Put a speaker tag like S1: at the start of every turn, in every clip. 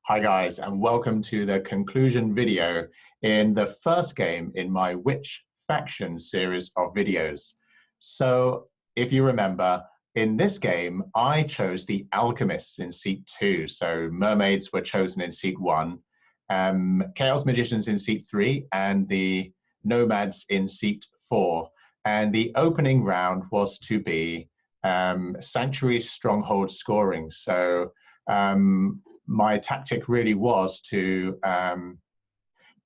S1: Hi guys, and welcome to the conclusion video in the first game in my Which Faction series of videos. So if you remember, in this game, I chose the Alchemists in seat 2. So Mermaids were chosen in seat 1, Chaos Magicians in seat 3, and the Nomads in seat 4. And the opening round was to be Sanctuary Stronghold scoring. So my tactic really was to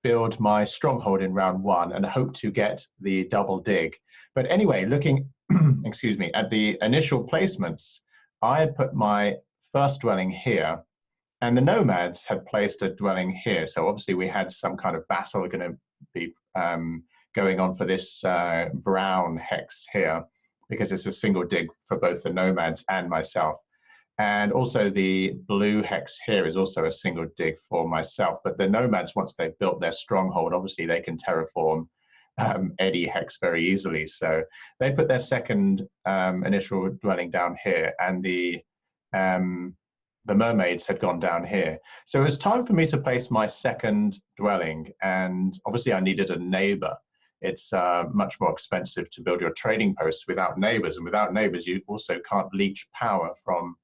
S1: build my stronghold in round 1 and hope to get the double dig. But anyway, looking excuse me, at the initial placements, I had put my first dwelling here, and the Nomads had placed a dwelling here. So obviously we had some kind of battle going to be going on for this brown hex here, because it's a single dig for both the Nomads and myself. And also the blue hex here is also a single dig for myself. But the Nomads, once they've built their stronghold, obviously they can terraform Eddy hex very easily. So they put their second initial dwelling down here, and the Mermaids had gone down here. So it was time for me to place my second dwelling. And obviously I needed a neighbor. It's much more expensive to build your trading posts without neighbors. And without neighbors, you also can't leech power from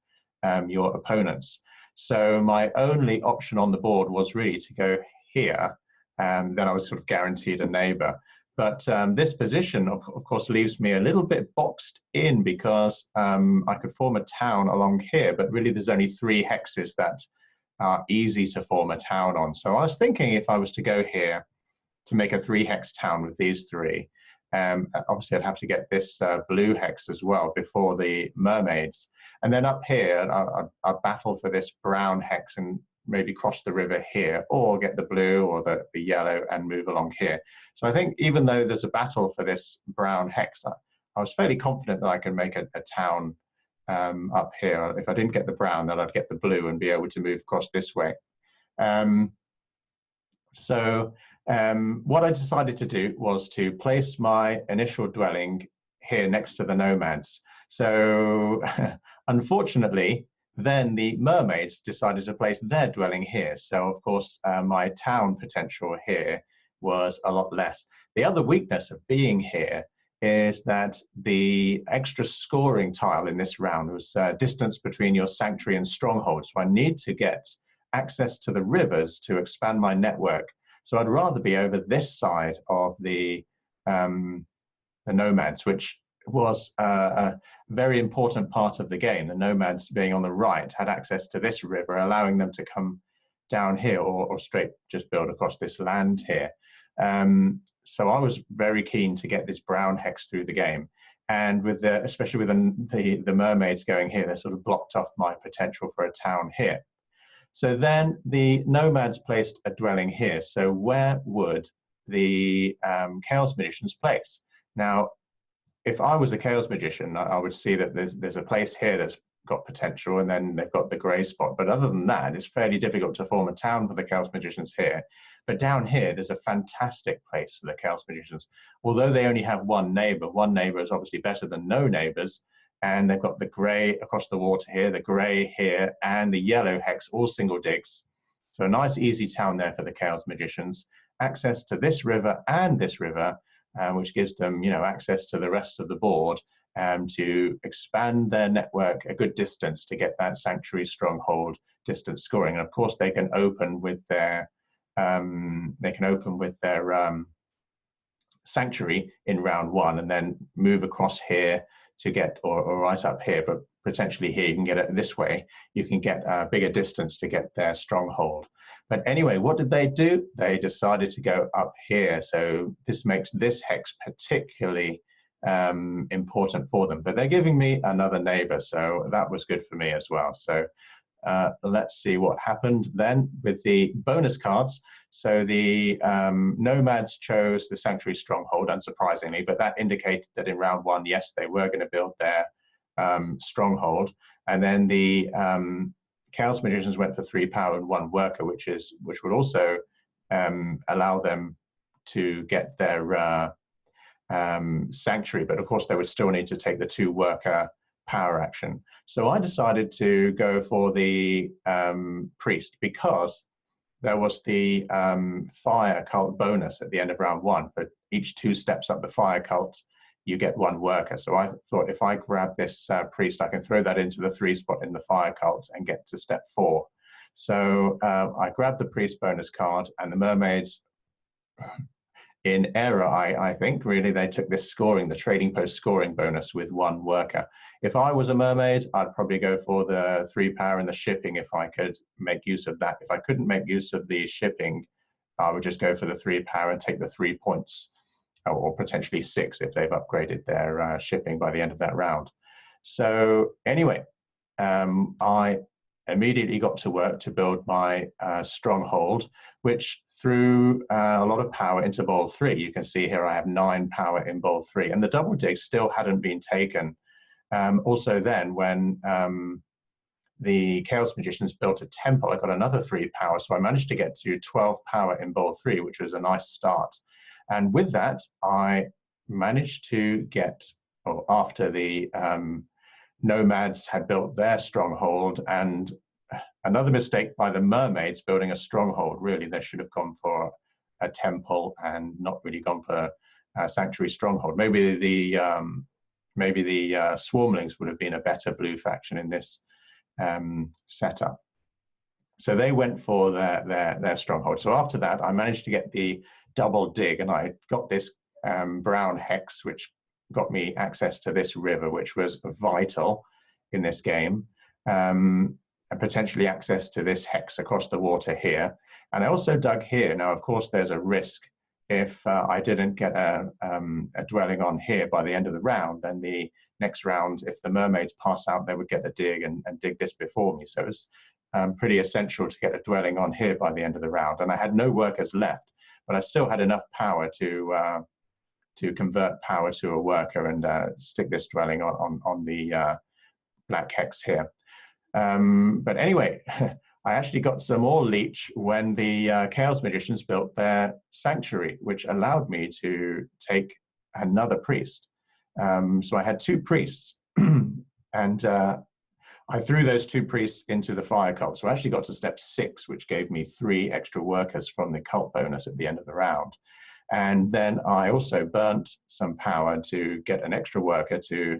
S1: your opponents. So my only option on the board was really to go here, and then I was sort of guaranteed a neighbor. But this position, of course, leaves me a little bit boxed in, because I could form a town along here, but really there's only 3 hexes that are easy to form a town on. So I was thinking, if I was to go here to make a 3-hex town with these 3, obviously I'd have to get this blue hex as well before the Mermaids. And then up here, I'd battle for this brown hex and maybe cross the river here, or get the blue or the yellow and move along here. So I think even though there's a battle for this brown hex, I was fairly confident that I could make a town up here. If I didn't get the brown, then I'd get the blue and be able to move across this way. What I decided to do was to place my initial dwelling here next to the Nomads. So unfortunately, then the Mermaids decided to place their dwelling here. So of course, my town potential here was a lot less. The other weakness of being here is that the extra scoring tile in this round was distance between your sanctuary and stronghold. So I need to get access to the rivers to expand my network. So I'd rather be over this side of the Nomads, which was a very important part of the game. The Nomads being on the right had access to this river, allowing them to come down here, or straight just build across this land here. So I was very keen to get this brown hex through the game. And with especially with the Mermaids going here, they sort of blocked off my potential for a town here. So then the Nomads placed a dwelling here. So where would the Chaos Magicians place? Now, if I was a Chaos Magician, I would see that there's a place here that's got potential, and then they've got the grey spot. But other than that, it's fairly difficult to form a town for the Chaos Magicians here. But down here, there's a fantastic place for the Chaos Magicians. Although they only have one neighbor is obviously better than no neighbors. And they've got the grey across the water here, the grey here, and the yellow hex, all single digs. So a nice, easy town there for the Chaos Magicians. Access to this river and this river, which gives them, access to the rest of the board to expand their network a good distance to get that Sanctuary Stronghold distance scoring. And of course, they can open with their Sanctuary in round 1, and then move across here to get, or right up here, but potentially here you can get it this way. You can get a bigger distance to get their stronghold. But anyway, what did they do? They decided to go up here. So this makes this hex particularly important for them. But they're giving me another neighbor, so that was good for me as well. So let's see what happened then with the bonus cards. So the Nomads chose the Sanctuary Stronghold, unsurprisingly, but that indicated that in round 1, yes, they were going to build their stronghold. And then the Chaos Magicians went for 3 power and 1 worker, which would also allow them to get their Sanctuary. But of course, they would still need to take the 2 worker power action. So I decided to go for the priest because there was the fire cult bonus at the end of round 1. For each 2 steps up the fire cult, you get 1 worker. So I thought if I grab this priest, I can throw that into the 3 spot in the fire cult and get to step 4. So I grabbed the priest bonus card, and the mermaids, in error, I think, really, they took this scoring, the trading post scoring bonus with 1 worker. If I was a mermaid, I'd probably go for the 3 power and the shipping if I could make use of that. If I couldn't make use of the shipping, I would just go for the 3 power and take the 3 points, or potentially 6 if they've upgraded their shipping by the end of that round. So anyway, I immediately got to work to build my stronghold, which threw a lot of power into bowl 3. You can see here I have 9 power in bowl 3, and the double dig still hadn't been taken. Also then, when the Chaos Magicians built a temple, I got another 3 power, so I managed to get to 12 power in bowl 3, which was a nice start. And with that, I managed to get, after the nomads had built their stronghold, and another mistake by the mermaids building a stronghold. Really, they should have gone for a temple and not really gone for a sanctuary stronghold. Maybe the swarmlings would have been a better blue faction in this setup. So they went for their stronghold. So after that, I managed to get the double dig, and I got this brown hex, which got me access to this river, which was vital in this game, and potentially access to this hex across the water here. And I also dug here. Now, of course, there's a risk if I didn't get a dwelling on here by the end of the round, then the next round, if the mermaids pass out, they would get the dig and dig this before me. So it was pretty essential to get a dwelling on here by the end of the round. And I had no workers left, but I still had enough power to convert power to a worker and stick this dwelling on the black hex here. But anyway, I actually got some more leech when the Chaos Magicians built their sanctuary, which allowed me to take another priest. So I had 2 priests, and I threw those 2 priests into the fire cult. So I actually got to step 6, which gave me 3 extra workers from the cult bonus at the end of the round. And then I also burnt some power to get an extra worker to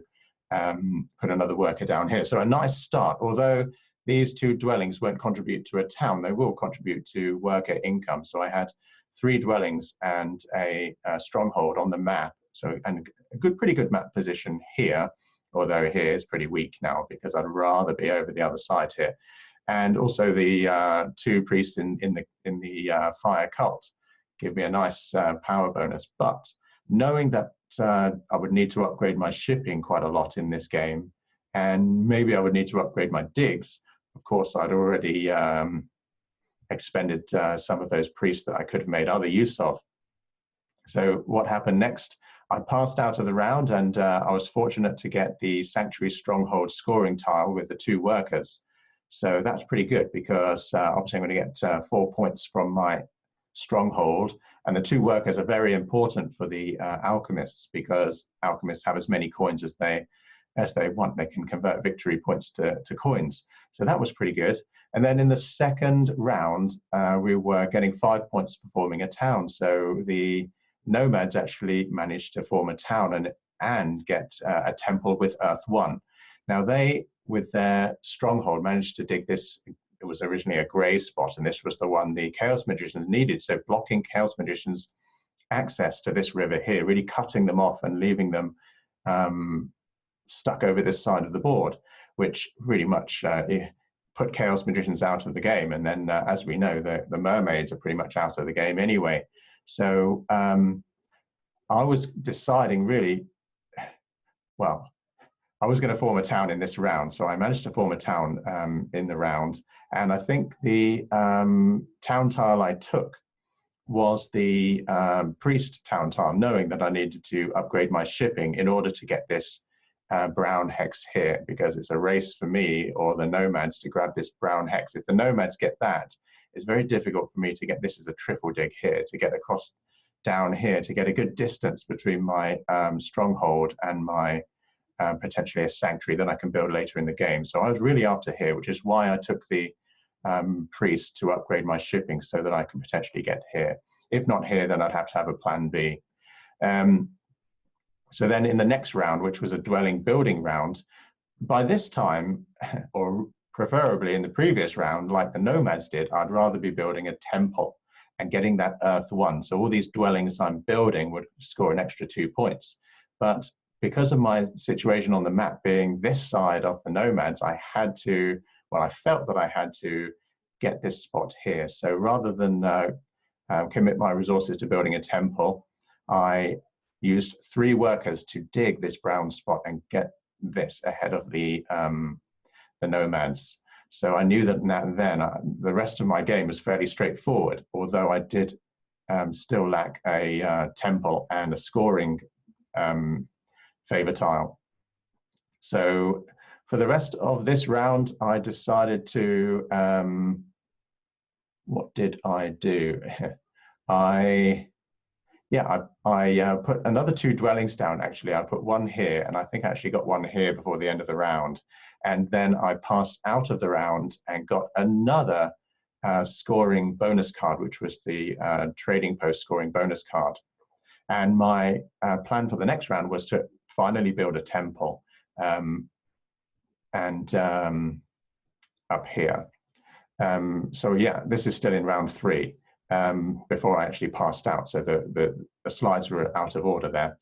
S1: put another worker down here. So a nice start. Although these 2 dwellings won't contribute to a town, they will contribute to worker income. So I had 3 dwellings and a stronghold on the map. So, and a pretty good map position here, although here is pretty weak now because I'd rather be over the other side here. And also the 2 priests in the fire cult give me a nice power bonus. But knowing that I would need to upgrade my shipping quite a lot in this game, and maybe I would need to upgrade my digs. Of course, I'd already expended some of those priests that I could have made other use of. So what happened next? I passed out of the round, and I was fortunate to get the Sanctuary Stronghold scoring tile with the 2 workers. So that's pretty good because obviously I'm going to get 4 points from my stronghold, and the 2 workers are very important for the alchemists because alchemists have as many coins as they want. They can convert victory points to coins. So that was pretty good. And then in the second round, we were getting 5 points for forming a town. So the nomads actually managed to form a town and get a temple with Earth 1. Now they, with their stronghold, managed to dig this. It was originally a gray spot, and this was the one the Chaos Magicians needed. So blocking Chaos Magicians' access to this river here, really cutting them off and leaving them stuck over this side of the board, which really much put Chaos Magicians out of the game. And then, as we know, the mermaids are pretty much out of the game anyway. So I was deciding really, well, I was going to form a town in this round. So I managed to form a town in the round. And I think the town tile I took was the priest town tile, knowing that I needed to upgrade my shipping in order to get this brown hex here, because it's a race for me or the nomads to grab this brown hex. If the nomads get that, it's very difficult for me to get this as a triple dig here, to get across down here, to get a good distance between my stronghold and my potentially a sanctuary that I can build later in the game. So I was really after here, which is why I took the priest to upgrade my shipping so that I can potentially get here. If not here, then I'd have to have a plan B. So then in the next round, which was a dwelling building round, by this time, or preferably in the previous round, like the nomads did, I'd rather be building a temple and getting that earth 1. So all these dwellings I'm building would score an extra 2 points. But because of my situation on the map being this side of the nomads, I had to, well, I felt that I had to get this spot here. So rather than commit my resources to building a temple, I used 3 workers to dig this brown spot and get this ahead of the nomads. So I knew that then the rest of my game was fairly straightforward, although I did still lack a temple and a scoring favor tile. So for the rest of this round, I decided to, what did I do? I put another 2 dwellings down, actually. I put 1 here, and I think I actually got 1 here before the end of the round. And then I passed out of the round and got another scoring bonus card, which was the trading post scoring bonus card. And my plan for the next round was to finally build a temple up here. So yeah, this is still in round 3. Before I actually passed out. So the slides were out of order there.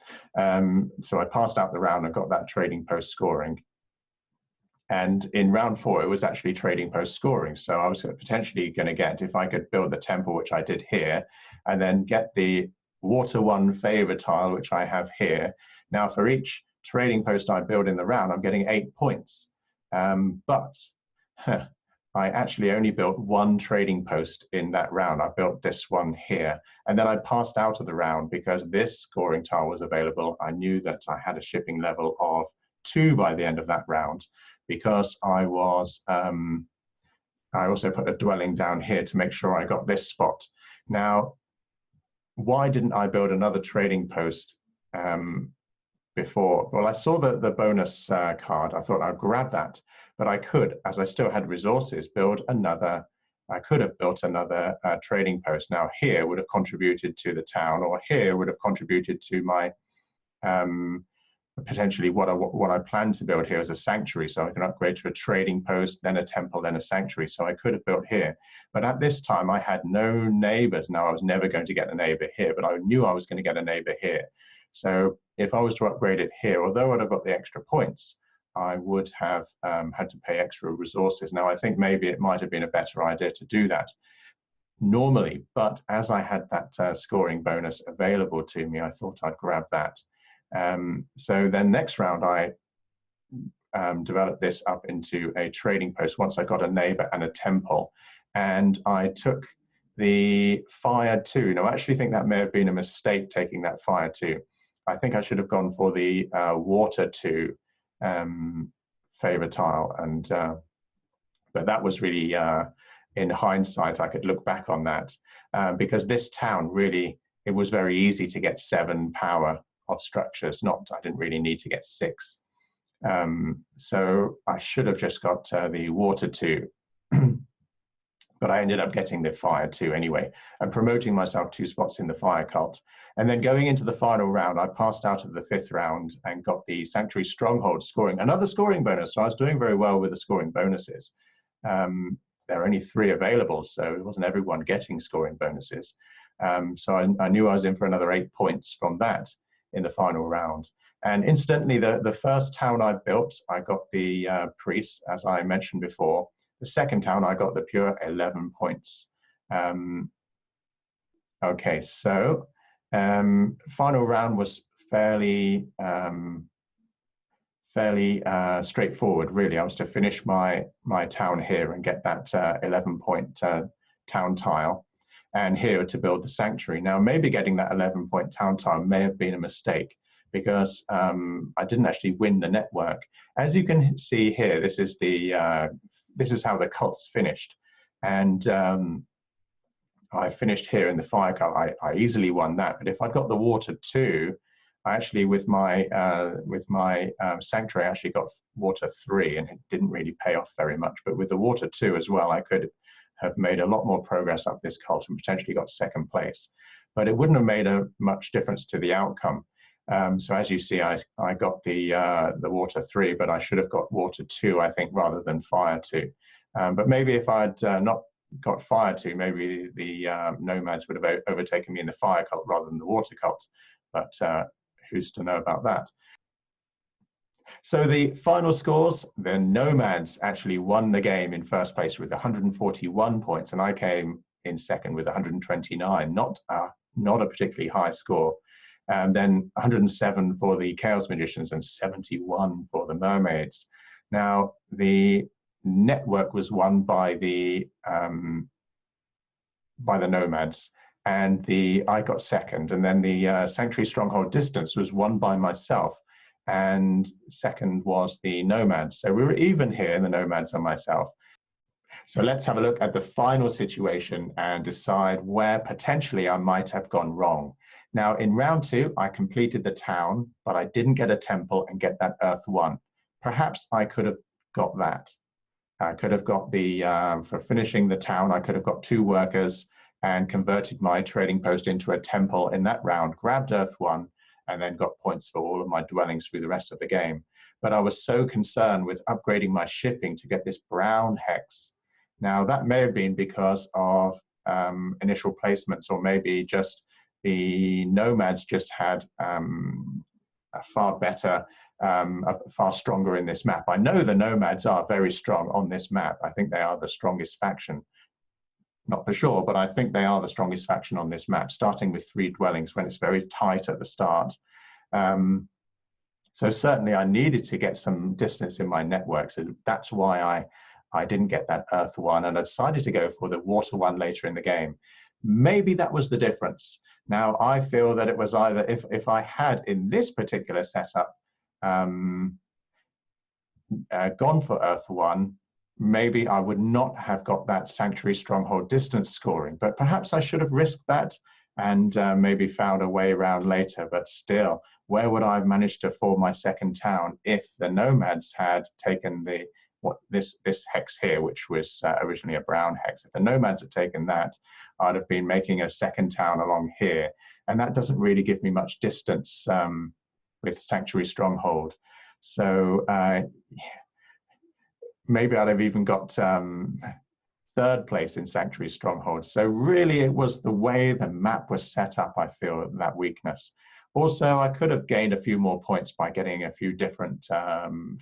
S1: So I passed out the round and got that trading post scoring. And in round 4, it was actually trading post scoring. So I was potentially going to get, if I could build the temple, which I did here, and then get the water 1 favor tile, which I have here. Now for each trading post I build in the round, I'm getting 8 points. But I actually only built 1 trading post in that round. I built this one here, and then I passed out of the round because this scoring tile was available. I knew that I had a shipping level of 2 by the end of that round, because I was, I also put a dwelling down here to make sure I got this spot. Now, why didn't I build another trading post before? Well, I saw the bonus card. I thought I'd grab that. But I could, as I still had resources, build another, I could have built another trading post. Now here would have contributed to the town, or here would have contributed to my, potentially what I planned to build here as a sanctuary. So I can upgrade to a trading post, then a temple, then a sanctuary. So I could have built here. But at this time I had no neighbors. Now I was never going to get a neighbor here, but I knew I was going to get a neighbor here. So if I was to upgrade it here, although I'd have got the extra points, I would have had to pay extra resources. Now, I think maybe it might have been a better idea to do that normally, but as I had that scoring bonus available to me, I thought I'd grab that. So then next round, I developed this up into a trading post once I got a neighbor and a temple, and I took the fire 2. Now, I actually think that may have been a mistake taking that fire 2. I think I should have gone for the water 2 favor tile, and but that was really in hindsight I could look back on that because this town really, it was very easy to get 7 power of structures. I didn't really need to get 6, so I should have just got the water 2. But I ended up getting the fire 2 anyway, and promoting myself 2 spots in the fire cult. And then going into the final round, I passed out of the 5th round and got the Sanctuary Stronghold scoring, another scoring bonus. So I was doing very well with the scoring bonuses. There are only 3 available, so it wasn't everyone getting scoring bonuses. So I knew I was in for another 8 points from that in the final round. And incidentally, the first town I built, I got the priest, as I mentioned before. The second town, I got the pure 11 points. Okay, so final round was fairly straightforward, really. I was to finish my town here and get that 11-point town tile, and here to build the sanctuary. Now, maybe getting that 11-point town tile may have been a mistake, because I didn't actually win the network. As you can see here, this is how the cults finished, and I finished here in the fire cult. I easily won that, but if I'd got the water 2, I actually, with my sanctuary, I actually got water 3, and it didn't really pay off very much. But with the water 2 as well, I could have made a lot more progress up this cult and potentially got 2nd place. But it wouldn't have made much difference to the outcome. So as you see, I got the water 3, but I should have got water 2, I think, rather than fire 2. But maybe if I'd not got fire 2, maybe the nomads would have overtaken me in the fire cult rather than the water cult. But who's to know about that? So the final scores, the nomads actually won the game in 1st place with 141 points, and I came in 2nd with 129, not a particularly high score. And then 107 for the Chaos Magicians and 71 for the Mermaids. Now, the network was won by the nomads, and I got 2nd, and then the Sanctuary Stronghold distance was won by myself, and 2nd was the nomads. So we were even here, the nomads and myself. So let's have a look at the final situation and decide where potentially I might have gone wrong. Now, in round 2, I completed the town, but I didn't get a temple and get that Earth 1. Perhaps I could have got that. I could have got for finishing the town, I could have got 2 workers and converted my trading post into a temple in that round, grabbed Earth 1, and then got points for all of my dwellings through the rest of the game. But I was so concerned with upgrading my shipping to get this brown hex. Now, that may have been because of initial placements, or maybe just the nomads just had a far better, far stronger in this map. I know the nomads are very strong on this map. I think they are the strongest faction. Not for sure, but I think they are the strongest faction on this map, starting with 3 dwellings when it's very tight at the start. So certainly I needed to get some distance in my network. So that's why I didn't get that Earth 1, and I decided to go for the Water 1 later in the game. Maybe that was the difference. Now, I feel that it was either, if I had in this particular setup gone for Earth 1, maybe I would not have got that Sanctuary Stronghold distance scoring, but perhaps I should have risked that and maybe found a way around later. But still, where would I have managed to form my 2nd town if the nomads had taken this hex here, which was originally a brown hex? If the nomads had taken that, I'd have been making a 2nd town along here, and that doesn't really give me much distance with Sanctuary Stronghold. So maybe I'd have even got 3rd place in Sanctuary Stronghold. So really it was the way the map was set up, I feel, that weakness. Also, I could have gained a few more points by getting a few different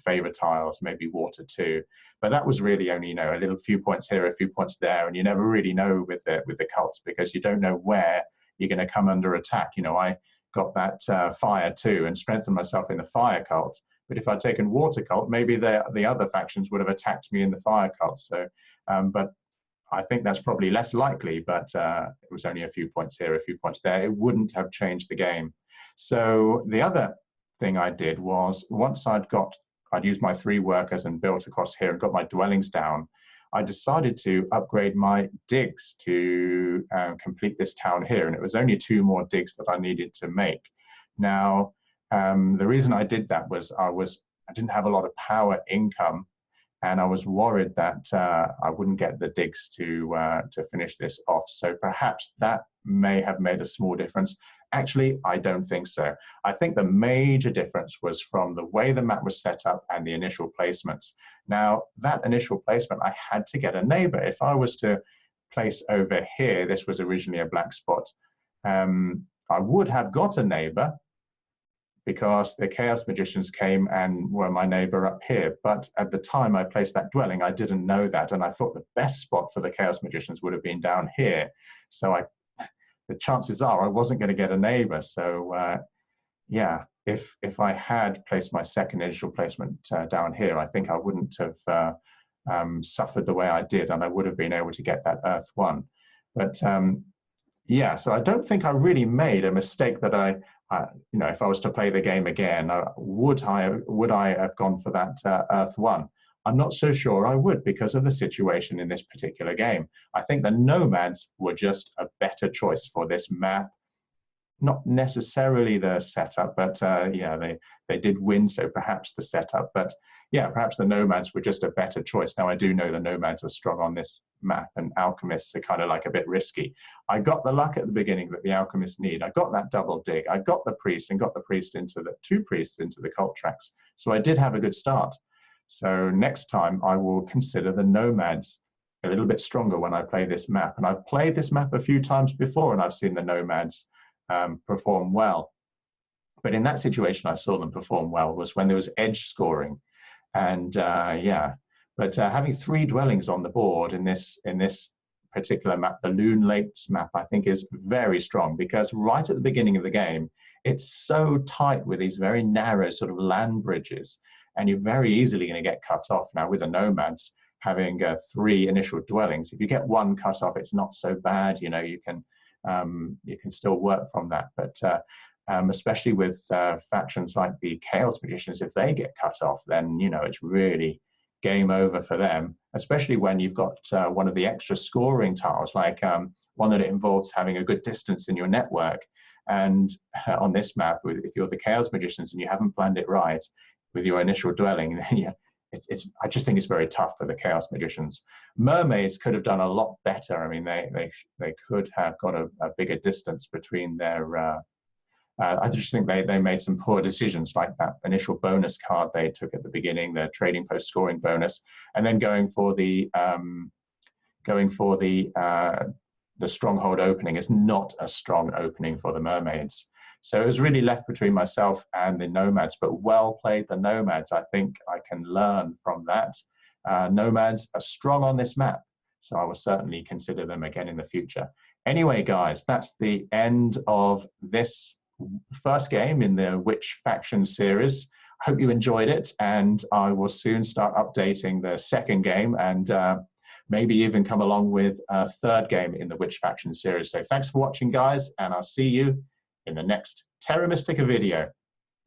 S1: favor tiles, maybe water 2. But that was really only, a little few points here, a few points there, and you never really know with the cults, because you don't know where you're going to come under attack. I got that fire 2 and strengthened myself in the fire cult. But if I'd taken water cult, maybe the other factions would have attacked me in the fire cult. So, but I think that's probably less likely. But it was only a few points here, a few points there. It wouldn't have changed the game. So the other thing I did was, once I'd used my 3 workers and built across here and got my dwellings down, I decided to upgrade my digs to complete this town here. And it was only 2 more digs that I needed to make. Now, the reason I did that was I didn't have a lot of power income, and I was worried that I wouldn't get the digs to finish this off. So perhaps that may have made a small difference. Actually, I don't think so. I think the major difference was from the way the map was set up and the initial placements. Now, that initial placement, I had to get a neighbor. If I was to place over here, this was originally a black spot, I would have got a neighbor, because the Chaos Magicians came and were my neighbor up here. But at the time I placed that dwelling, I didn't know that, and I thought the best spot for the Chaos Magicians would have been down here. So the chances are I wasn't going to get a neighbor. So yeah, if I had placed my 2nd initial placement down here, I think I wouldn't have suffered the way I did, and I would have been able to get that Earth 1. But yeah, so I don't think I really made a mistake that if I was to play the game again, would I have gone for that Earth 1? I'm not so sure I would, because of the situation in this particular game. I think the nomads were just a better choice for this map. not necessarily the setup, but yeah, they did win, so perhaps the setup. But yeah, perhaps the nomads were just a better choice. Now I do know the nomads are strong on this map, and alchemists are kind of like a bit risky. I got the luck at the beginning that the alchemists need. I got that double dig. I got the priest and got the priest into the two priests into the cult tracks. So I did have a good start. So next time I will consider the nomads a little bit stronger when I play this map. And I've played this map a few times before, and I've seen the nomads perform well. But in that situation, I saw them perform well was when there was edge scoring. And yeah, but having 3 dwellings on the board in this particular map, the Loon Lakes map, I think is very strong, because right at the beginning of the game, it's so tight with these very narrow sort of land bridges, and you're very easily going to get cut off. Now with the nomads having 3 initial dwellings, if you get 1 cut off, it's not so bad. You know, you can still work from that. But especially with factions like the Chaos Magicians, if they get cut off, then you know it's really game over for them. Especially when you've got one of the extra scoring tiles, like one that involves having a good distance in your network. And on this map, if you're the Chaos Magicians and you haven't planned it right with your initial dwelling, then yeah, I just think it's very tough for the Chaos Magicians. Mermaids could have done a lot better. I mean, they could have got a bigger distance between their. I just think they made some poor decisions, like that initial bonus card they took at the beginning, the trading post scoring bonus, and then going for the stronghold opening is not a strong opening for the mermaids. So it was really left between myself and the nomads, but well played the nomads. I think I can learn from that. Nomads are strong on this map, so I will certainly consider them again in the future. Anyway, guys, that's the end of this first game in the Which Faction series. I hope you enjoyed it, and I will soon start updating the second game, and maybe even come along with a third game in the Which Faction series. So thanks for watching, guys, and I'll see you in the next Terra Mystica video.